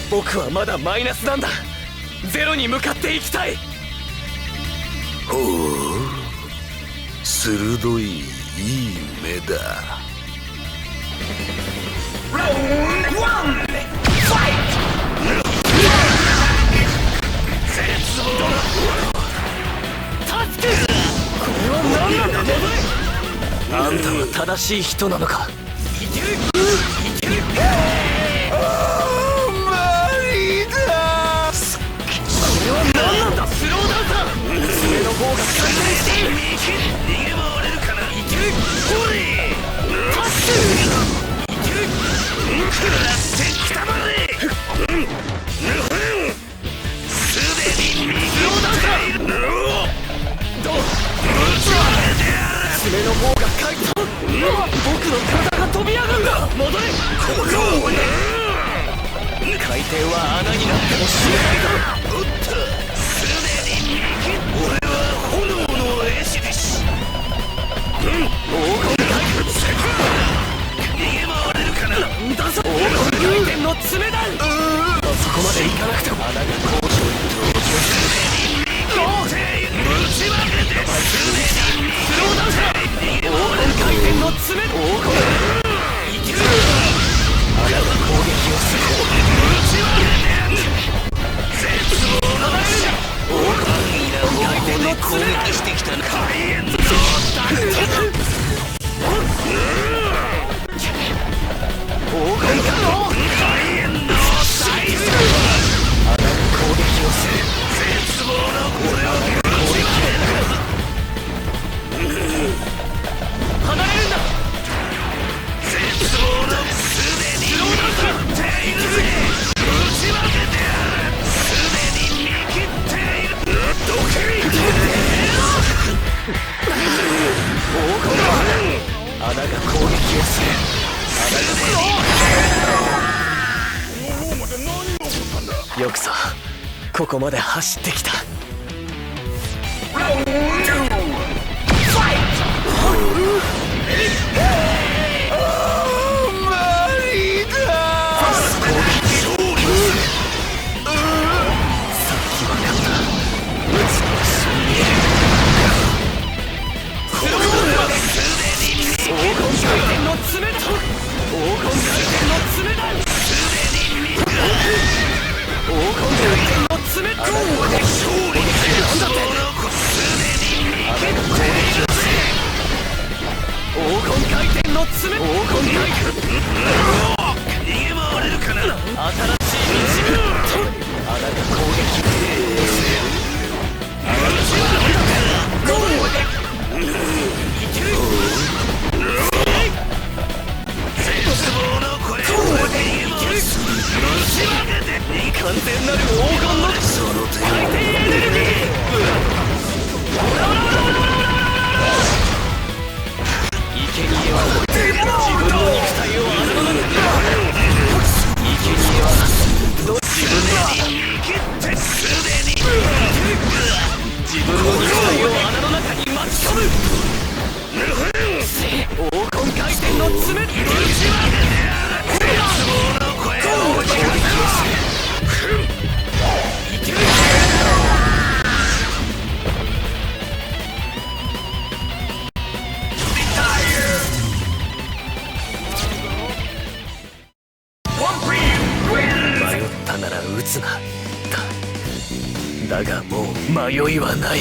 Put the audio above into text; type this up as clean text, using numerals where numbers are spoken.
僕はまだマイナスなんだ。ゼロに向かっていきたい。ほう、鋭いいい目だ。ラウンドワンファイト。絶望だ。助ける。これは何なんだ。戻れ。あんたは正しい人なのか。いけるいける。マリだ。これは何なんだ。スローダウンだ。爪の方が回転している。逃げ回れるかな。いける。ほれ。助ける。いける。食らってきたまで。すでに右を出せ。どう。爪の方が回転。僕の体が飛び上がるんだ。戻れ。回転は穴になっても死ねないぞ。撃った。すでに右。俺は炎のエシリシ。黄金回転。逃げ回れるかな。なんだぞ。黄金回転の爪だ。あそこまで行かなくても穴が高所に登場する。ぶちまけて。スローダウンだ。黄金回転の爪。黄金いける。穴が攻撃をする。ぶちまけて。絶望の黄金回転の爪。攻撃してきたな。火炎の黄金火炎のサイズ。穴が攻撃をする。絶望のこれをぶちまける。離れるんだ。絶望のすでに見切っているぜ。ぶちまけてやる。すでに見切っている。どけ。黄金の穴が攻撃をする。よくぞここまで走ってきた。完全なる黄金の回転エネルギー。生贄は自分の肉体を穴の中に。生贄は自分の自分の肉体を穴の中に巻き込む。黄金回転の爪。迷ったなら撃つな。だがもう迷いはない。